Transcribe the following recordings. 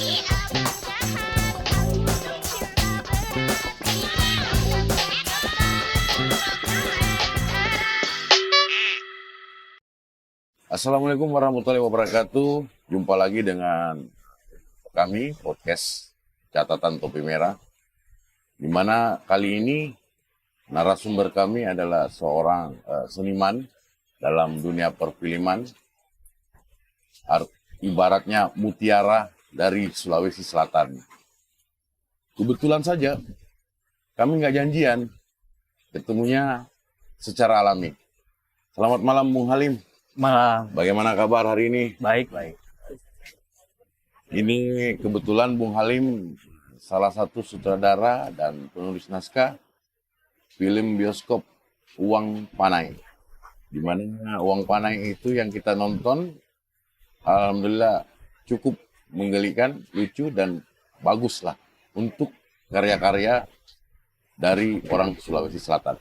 Assalamualaikum warahmatullahi wabarakatuh. Jumpa lagi dengan kami, podcast Catatan Topi Merah. Di mana kali ini narasumber kami adalah seorang seniman dalam dunia perfilman. Ibaratnya mutiara dari Sulawesi Selatan. Kebetulan saja kami nggak janjian, ketemunya secara alami. Selamat malam Bung Halim. Malam. Bagaimana kabar hari ini? Baik. Ini kebetulan Bung Halim salah satu sutradara dan penulis naskah film bioskop Uang Panai. Di mana Uang Panai itu yang kita nonton, alhamdulillah cukup menggelikan, lucu dan bagus lah untuk karya-karya dari orang Sulawesi Selatan.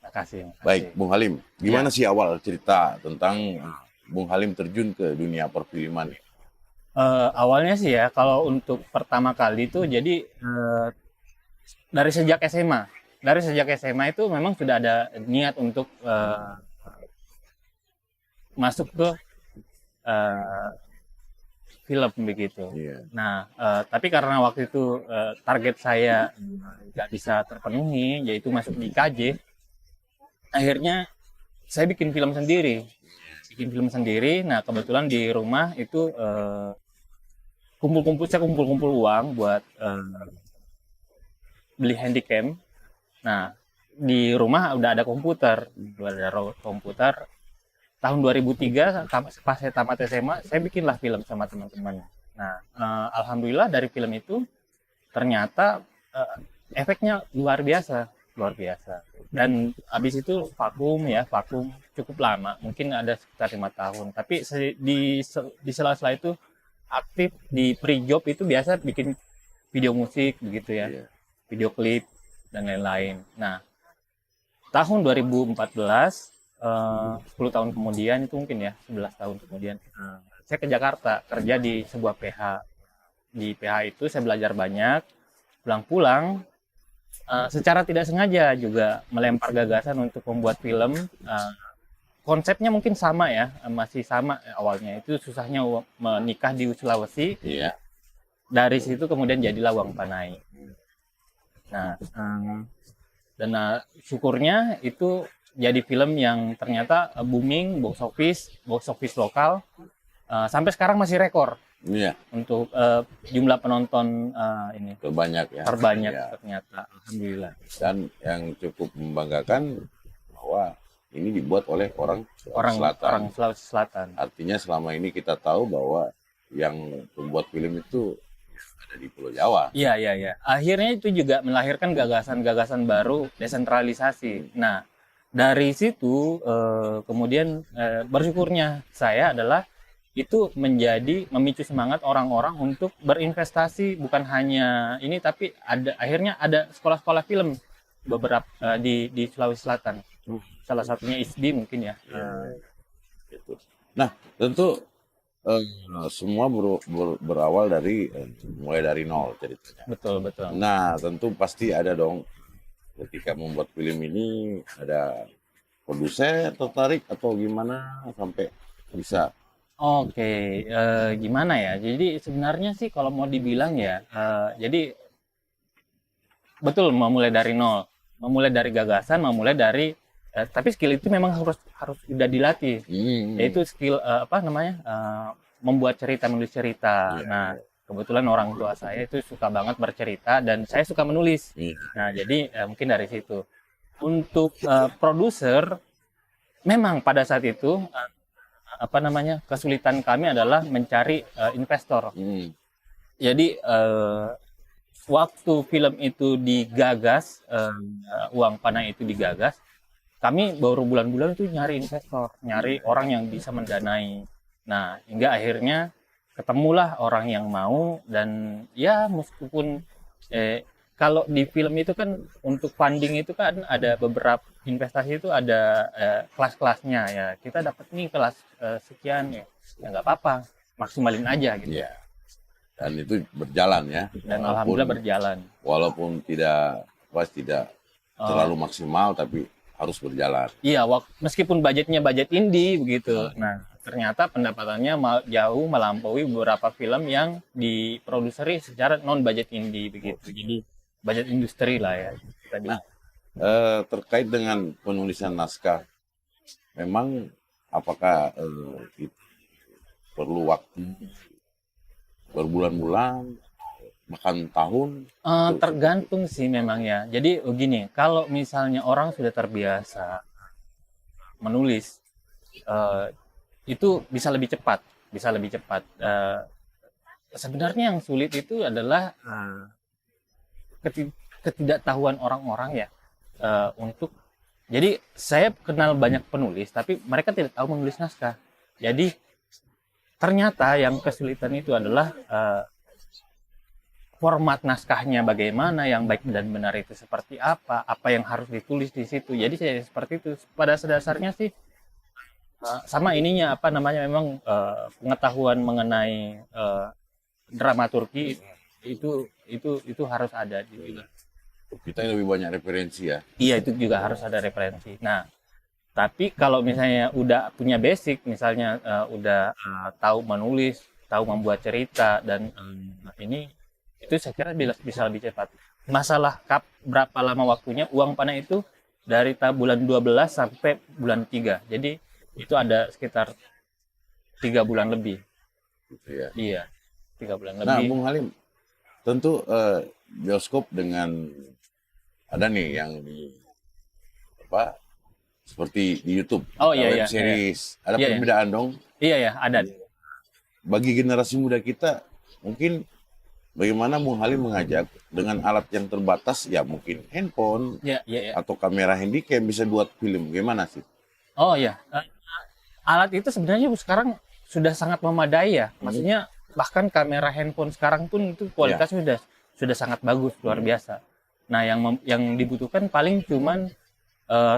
Makasih. Baik, Bung Halim, gimana sih awal cerita tentang Bung Halim terjun ke dunia perfilman? Awalnya sih ya, kalau untuk pertama kali itu jadi dari sejak SMA. Dari sejak SMA itu memang sudah ada niat untuk masuk ke film begitu. Yeah. Nah, tapi karena waktu itu target saya nggak bisa terpenuhi, yaitu masuk di KJ. Akhirnya saya bikin film sendiri. Nah, kebetulan di rumah itu saya kumpul uang buat beli handycam. Nah, di rumah udah ada komputer. Tahun 2003 pas saya tamat SMA, saya bikinlah film sama teman-teman. Nah, alhamdulillah dari film itu ternyata efeknya luar biasa. Dan habis itu vakum cukup lama, mungkin ada sekitar 5 tahun. Tapi di sela-sela itu aktif di pre-job itu biasa bikin video musik begitu ya, video klip dan lain-lain. Nah, tahun 2014, 10 tahun kemudian itu mungkin ya, 11 tahun kemudian, saya ke Jakarta kerja di sebuah PH. Di PH itu saya belajar banyak, pulang-pulang secara tidak sengaja juga melempar gagasan untuk membuat film. Konsepnya mungkin sama ya, masih sama awalnya. Itu susahnya menikah di Sulawesi. Yeah. Dari situ kemudian jadilah Uang Panai. Nah, dan syukurnya itu jadi film yang ternyata booming, box office lokal. Sampai sekarang masih rekor. Iya. Untuk jumlah penonton ini terbanyak ya. Ternyata, alhamdulillah. Dan yang cukup membanggakan bahwa ini dibuat oleh orang Sulawesi Selatan. Artinya selama ini kita tahu bahwa yang membuat film itu ada di Pulau Jawa. Iya. Akhirnya itu juga melahirkan gagasan-gagasan baru desentralisasi. Nah, dari situ kemudian bersyukurnya saya adalah itu memicu semangat orang-orang untuk berinvestasi, bukan hanya ini, tapi akhirnya ada sekolah-sekolah film beberapa di Sulawesi Selatan. Salah satunya ISDI mungkin ya. Gitu. Nah, tentu semua berawal mulai dari nol ceritanya. Betul. Nah, tentu pasti ada dong ketika membuat film ini ada produser tertarik atau gimana sampai bisa. Oke, gimana ya? Jadi sebenarnya sih kalau mau dibilang ya, jadi betul memulai dari nol, memulai dari gagasan, tapi skill itu memang harus sudah dilatih. Yaitu skill membuat cerita, menulis cerita. Yeah. Nah, kebetulan orang tua saya itu suka banget bercerita dan saya suka menulis. Yeah. Nah, jadi mungkin dari situ. Untuk produser, memang pada saat itu kesulitan kami adalah mencari investor. Jadi waktu film itu digagas, Uang Panai itu digagas, kami baru bulan-bulan itu nyari investor, nyari orang yang bisa mendanai. Nah, hingga akhirnya ketemulah orang yang mau. Dan ya meskipun kalau di film itu kan untuk funding itu kan ada beberapa investasi, itu ada kelas-kelasnya ya. Kita dapat nih kelas sekian ya nggak apa-apa, maksimalin aja gitu. Yeah. Dan itu berjalan ya. Dan alhamdulillah berjalan. Walaupun tidak terlalu maksimal, tapi harus berjalan. Iya, meskipun budgetnya budget indie begitu. Nah, ternyata pendapatannya jauh melampaui beberapa film yang diproduseri secara non budget indie begitu. Jadi budget industri lah ya. Nah, terkait dengan penulisan naskah, memang apakah itu perlu waktu berbulan-bulan, bahkan tahun? Tergantung sih memang ya. Jadi begini, kalau misalnya orang sudah terbiasa menulis, itu bisa lebih cepat, sebenarnya yang sulit itu adalah ketidaktahuan orang-orang ya, untuk. Jadi saya kenal banyak penulis, tapi mereka tidak tahu menulis naskah. Jadi ternyata yang kesulitan itu adalah format naskahnya bagaimana, yang baik dan benar itu seperti apa yang harus ditulis di situ. Jadi saya seperti itu. Pada dasarnya sih sama ininya memang pengetahuan mengenai dramaturgi itu harus ada gitu. Kita lebih banyak referensi ya. Iya, itu juga harus ada referensi. Nah, tapi kalau misalnya udah punya basic, misalnya udah tahu menulis, tahu membuat cerita dan ini, itu saya kira bisa lebih cepat. Masalah berapa lama waktunya, Uang Panai itu dari bulan 12 sampai bulan 3. Jadi itu ada sekitar 3 bulan lebih. Gitu ya. Iya, 3 bulan Nah, lebih. Bung Halim, tentu bioskop dengan ada nih yang seperti di YouTube, web series, ada perbedaan dong. Iya, ada. Bagi generasi muda kita, mungkin bagaimana Bung Halim mengajak dengan alat yang terbatas, ya mungkin handphone atau kamera handycam bisa buat film, gimana sih? Oh ya, alat itu sebenarnya sekarang sudah sangat memadai ya. Maksudnya bahkan kamera handphone sekarang pun itu kualitasnya sudah sangat bagus, luar biasa. Nah, yang dibutuhkan paling cuman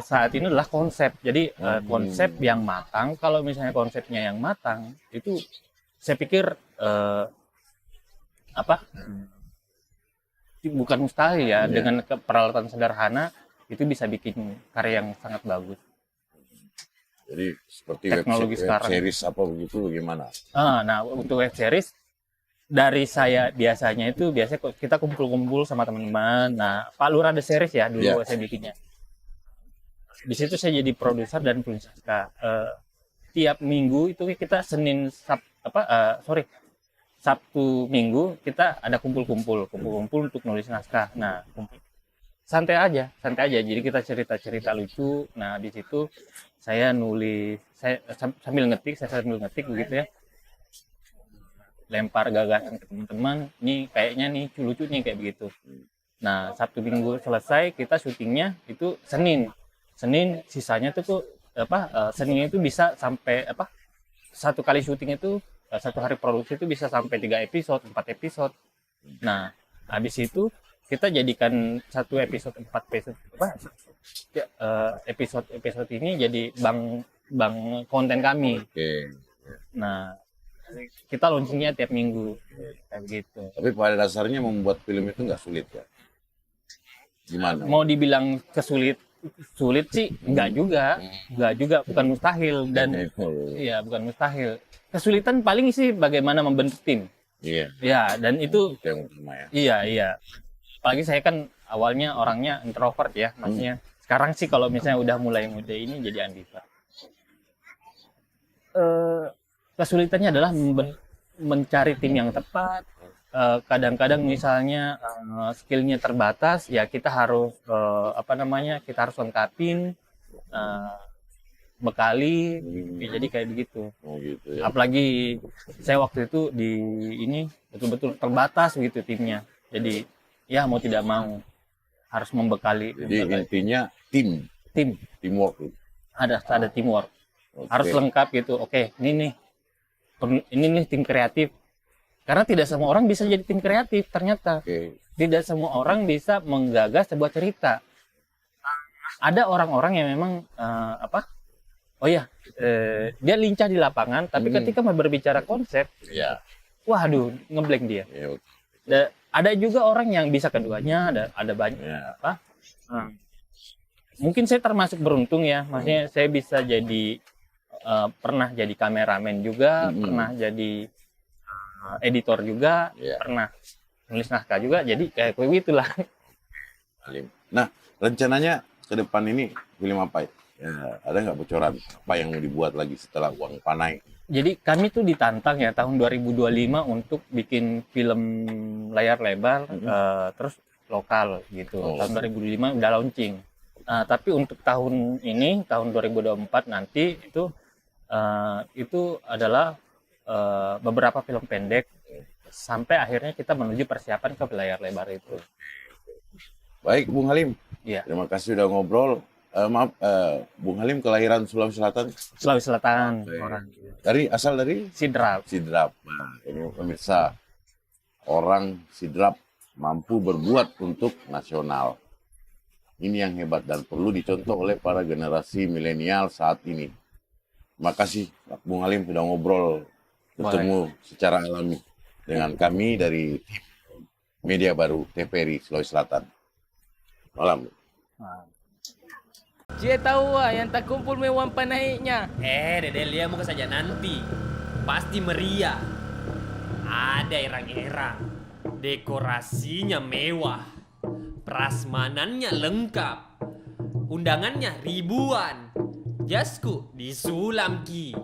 saat ini adalah konsep. Jadi konsep yang matang. Kalau misalnya konsepnya yang matang, itu saya pikir bukan mustahil ya. Dengan peralatan sederhana itu bisa bikin karya yang sangat bagus. Jadi seperti teknologi web series apa begitu bagaimana? Nah, untuk web series dari saya biasanya kita kumpul-kumpul sama teman-teman. Nah, Pak Lura ada series ya dulu saya bikinnya. Di situ saya jadi produser dan penulis naskah. Tiap minggu itu kita Sabtu Minggu kita ada kumpul-kumpul untuk nulis naskah. Nah, santai aja. Jadi kita cerita lucu. Nah, di situ saya nulis, saya sambil ngetik begitu ya. Lempar gagasan ke teman-teman, nih kayaknya nih lucu nih kayak begitu. Nah, Sabtu Minggu selesai, kita syutingnya itu Senin, sisanya tuh Senin itu bisa sampai satu kali syuting itu, satu hari produksi itu bisa sampai 3 episode, 4 episode. Nah, habis itu kita jadikan satu episode 4 episode ini jadi bank konten kami. Nah, kita launchingnya tiap minggu kayak gitu. Tapi pada dasarnya membuat film itu nggak sulit ya? Gimana? Mau dibilang sulit sih enggak juga, bukan mustahil. Dan iya, bukan mustahil. Kesulitan paling sih bagaimana membentuk tim. Iya. Ya, dan itu yang utama ya. Iya. Apalagi saya kan awalnya orangnya introvert ya, maksudnya. Sekarang sih kalau misalnya udah mulai muda ini jadi ambivert. Kesulitannya adalah mencari tim yang tepat. Kadang-kadang misalnya skillnya terbatas, ya kita harus kita harus lengkapin, bekali, jadi kayak begitu. Gitu ya. Apalagi saya waktu itu di ini betul-betul terbatas gitu timnya. Jadi ya mau tidak mau harus membekali. Jadi intinya teamwork. Ada teamwork. Harus lengkap gitu. Oke, ini nih tim kreatif. Karena tidak semua orang bisa jadi tim kreatif ternyata. Tidak semua orang bisa menggagas sebuah cerita. Ada orang-orang yang memang dia lincah di lapangan, tapi ketika berbicara konsep, waduh, ngeblank dia. Ya, Ada juga orang yang bisa keduanya, ada banyak ya. apa? Mungkin saya termasuk beruntung ya, maksudnya saya bisa jadi pernah jadi kameramen juga, pernah jadi editor juga, Ya. pernah nulis naskah juga, jadi kayak begitulah. Halim. Nah, rencananya ke depan ini film apa ya? Ada nggak bocoran apa yang mau dibuat lagi setelah Uang Panai? Jadi kami tuh ditantang ya tahun 2025 untuk bikin film layar lebar, terus lokal gitu. Oh. Tahun 2005 udah launching. Tapi untuk tahun ini, tahun 2024 nanti itu adalah beberapa film pendek sampai akhirnya kita menuju persiapan ke layar lebar itu. Baik, Bung Halim. Iya. Terima kasih udah ngobrol. Maaf, Bung Halim kelahiran Sulawesi Selatan. Sulawesi Selatan, Oke. orang Asal dari Sidrap. Sidrap. Nah, ini pemirsa, orang Sidrap mampu berbuat untuk nasional. Ini yang hebat dan perlu dicontoh oleh para generasi milenial saat ini. Terima kasih Bung Halim sudah ngobrol, ketemu secara alami dengan kami dari tim Media Baru TVRI Sulawesi Selatan. Malam. Cie tahu yang tak kumpul mewah naiknya. Dede lihat muka saja nanti. Pasti meriah. Ada erang-erang. Dekorasinya mewah. Prasmanannya lengkap. Undangannya ribuan. Jasku disulam ki.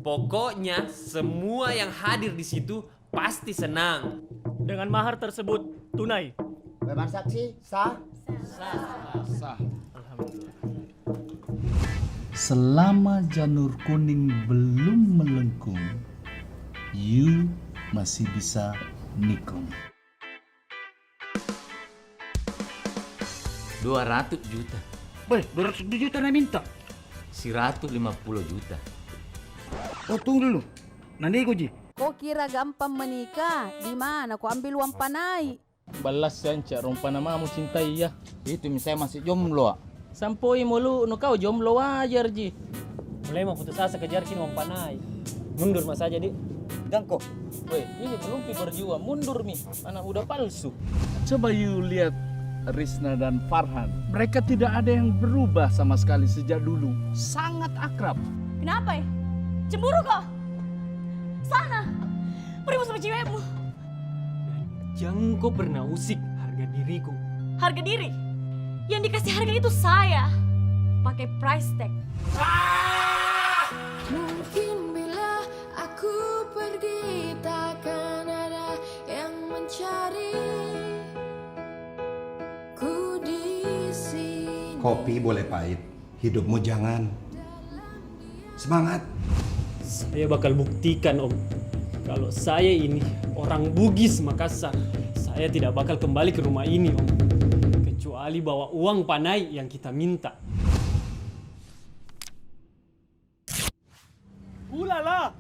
Pokoknya semua yang hadir di situ pasti senang. Dengan mahar tersebut tunai. Memang saksi sah. Selama janur kuning belum melengkung, you masih bisa nikung. 200 juta. Boleh, 200 juta nak minta. 150 juta. Oh, tunggu dulu. Nanti aku Ji. Kok kira gampang menikah? Di mana kau ambil uang panai? Balas yang cak rompa nama mu cintai ya. Itu misalnya masih jomblo. Sampoi mulu no kau jomblo wajar Ji. Mulai mau putus asa kejar kini uang panai. Mundur mas aja di. Gangko. Woi, ini belum pi berjuang mundur mi. Anak muda palsu. Coba you lihat Risna dan Farhan. Mereka tidak ada yang berubah sama sekali sejak dulu. Sangat akrab. Kenapa ya? Cemburu kok? Sana, pergi sama cewekmu. Jangan kau pernah usik harga diriku. Harga diri? Yang dikasih harga itu saya. Pakai price tag. Mungkin bila aku pergi takkan ada yang mencari ku di sini. Kopi boleh pahit, hidupmu jangan. Semangat. Saya bakal buktikan om. Kalau saya ini orang Bugis Makassar, saya tidak bakal kembali ke rumah ini om. Kecuali bawa uang panai yang kita minta. Ulala,